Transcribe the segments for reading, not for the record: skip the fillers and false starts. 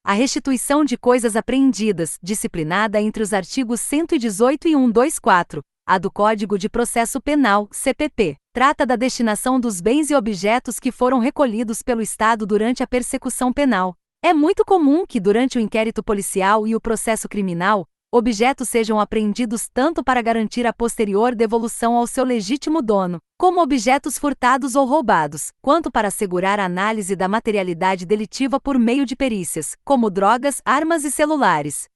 A restituição de coisas apreendidas, disciplinada entre os artigos 118 e 124A do Código de Processo Penal, CPP, trata da destinação dos bens e objetos que foram recolhidos pelo Estado durante a persecução penal. É muito comum que, durante o inquérito policial e o processo criminal, objetos sejam apreendidos tanto para garantir a posterior devolução ao seu legítimo dono, como objetos furtados ou roubados, quanto para assegurar a análise da materialidade delitiva por meio de perícias, como drogas, armas e celulares.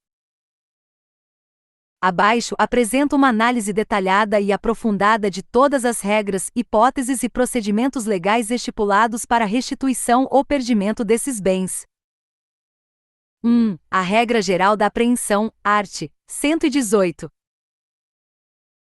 Abaixo apresento uma análise detalhada e aprofundada de todas as regras, hipóteses e procedimentos legais estipulados para a restituição ou perdimento desses bens. 1. A regra geral da apreensão, art. 118.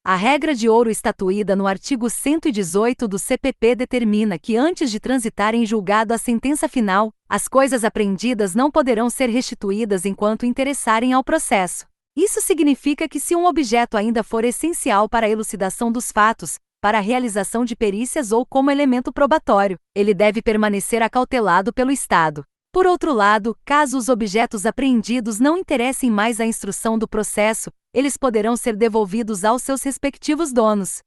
A regra de ouro estatuída no artigo 118 do CPP determina que antes de transitar em julgado a sentença final, as coisas apreendidas não poderão ser restituídas enquanto interessarem ao processo. Isso significa que se um objeto ainda for essencial para a elucidação dos fatos, para a realização de perícias ou como elemento probatório, ele deve permanecer acautelado pelo Estado. Por outro lado, caso os objetos apreendidos não interessem mais à instrução do processo, eles poderão ser devolvidos aos seus respectivos donos.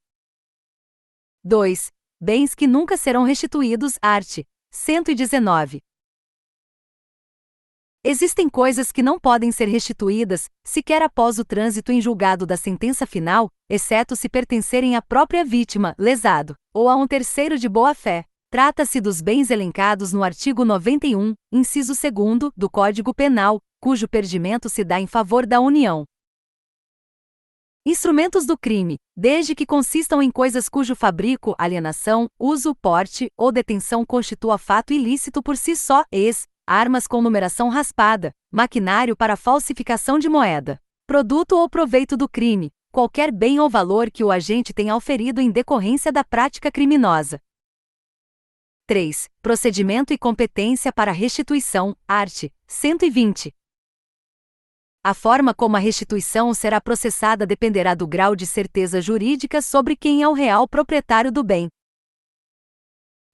2. Bens que nunca serão restituídos, art. 119. Existem coisas que não podem ser restituídas, sequer após o trânsito em julgado da sentença final, exceto se pertencerem à própria vítima, lesado, ou a um terceiro de boa-fé. Trata-se dos bens elencados no artigo 91, inciso 2º, do Código Penal, cujo perdimento se dá em favor da União. Instrumentos do crime, desde que consistam em coisas cujo fabrico, alienação, uso, porte ou detenção constitua fato ilícito por si só, armas com numeração raspada, maquinário para falsificação de moeda, produto ou proveito do crime, qualquer bem ou valor que o agente tenha auferido em decorrência da prática criminosa. 3. Procedimento e competência para restituição, art. 120. A forma como a restituição será processada dependerá do grau de certeza jurídica sobre quem é o real proprietário do bem.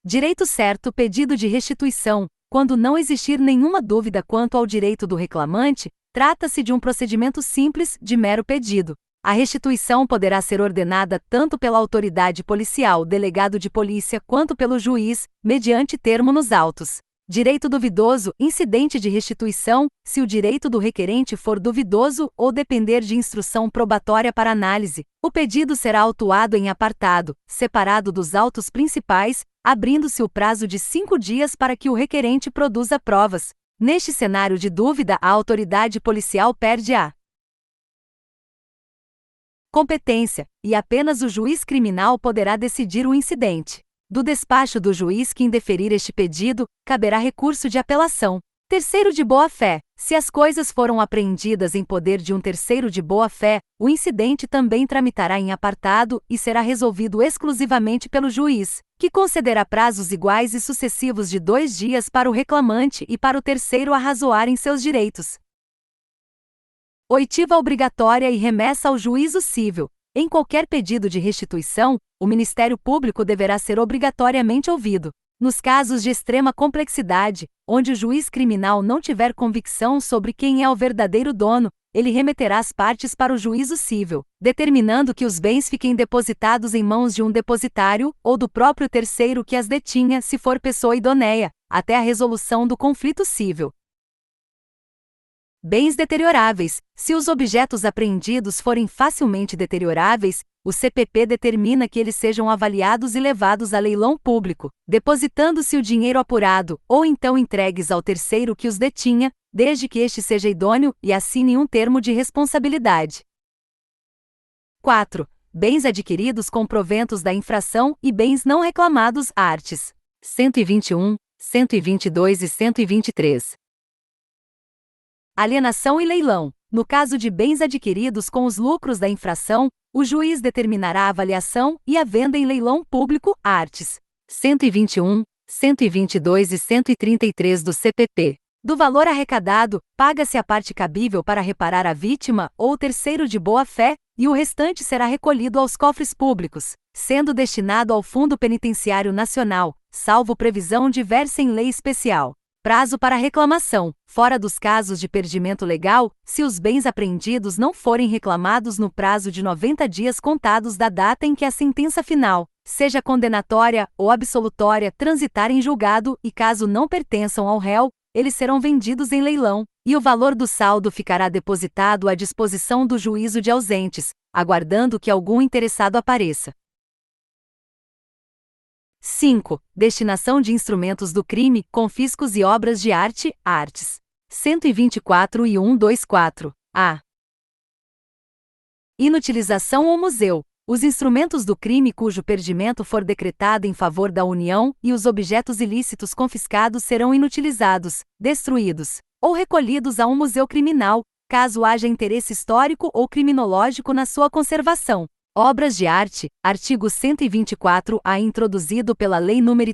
Direito certo pedido de restituição. Quando não existir nenhuma dúvida quanto ao direito do reclamante, trata-se de um procedimento simples, de mero pedido. A restituição poderá ser ordenada tanto pela autoridade policial, delegado de polícia, quanto pelo juiz, mediante termo nos autos. Direito duvidoso, incidente de restituição, se o direito do requerente for duvidoso ou depender de instrução probatória para análise, o pedido será autuado em apartado, separado dos autos principais, abrindo-se o prazo de 5 dias para que o requerente produza provas. Neste cenário de dúvida, a autoridade policial perde a competência, e apenas o juiz criminal poderá decidir o incidente. Do despacho do juiz que indeferir este pedido, caberá recurso de apelação. Terceiro de boa-fé. Se as coisas foram apreendidas em poder de um terceiro de boa-fé, o incidente também tramitará em apartado e será resolvido exclusivamente pelo juiz, que concederá prazos iguais e sucessivos de 2 dias para o reclamante e para o terceiro arrazoar em seus direitos. Oitiva obrigatória e remessa ao juízo civil. Em qualquer pedido de restituição, o Ministério Público deverá ser obrigatoriamente ouvido. Nos casos de extrema complexidade, onde o juiz criminal não tiver convicção sobre quem é o verdadeiro dono, ele remeterá as partes para o juízo civil, determinando que os bens fiquem depositados em mãos de um depositário, ou do próprio terceiro que as detinha, se for pessoa idoneia, até a resolução do conflito civil. Bens deterioráveis. Se os objetos apreendidos forem facilmente deterioráveis, o CPP determina que eles sejam avaliados e levados a leilão público, depositando-se o dinheiro apurado, ou então entregues ao terceiro que os detinha, desde que este seja idôneo e assine um termo de responsabilidade. 4. Bens adquiridos com proventos da infração e bens não reclamados, arts. 121, 122 e 123. Alienação e leilão. No caso de bens adquiridos com os lucros da infração, o juiz determinará a avaliação e a venda em leilão público, arts. 121, 122 e 133 do CPP. Do valor arrecadado, paga-se a parte cabível para reparar a vítima ou terceiro de boa-fé, e o restante será recolhido aos cofres públicos, sendo destinado ao Fundo Penitenciário Nacional, salvo previsão diversa em lei especial. Prazo para reclamação. Fora dos casos de perdimento legal, se os bens apreendidos não forem reclamados no prazo de 90 dias contados da data em que a sentença final, seja condenatória ou absolutória, transitar em julgado e caso não pertençam ao réu, eles serão vendidos em leilão, e o valor do saldo ficará depositado à disposição do juízo de ausentes, aguardando que algum interessado apareça. 5. Destinação de instrumentos do crime, confiscos e obras de arte, artes. 124 e 124. A. Inutilização ou museu. Os instrumentos do crime cujo perdimento for decretado em favor da União e os objetos ilícitos confiscados serão inutilizados, destruídos, ou recolhidos a um museu criminal, caso haja interesse histórico ou criminológico na sua conservação. Obras de arte, artigo 124-A introduzido pela Lei nº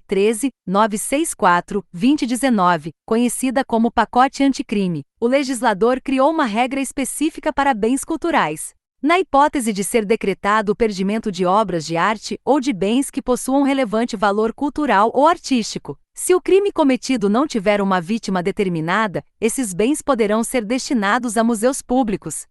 13.964/2019, conhecida como Pacote Anticrime. O legislador criou uma regra específica para bens culturais. Na hipótese de ser decretado o perdimento de obras de arte ou de bens que possuam relevante valor cultural ou artístico, se o crime cometido não tiver uma vítima determinada, esses bens poderão ser destinados a museus públicos,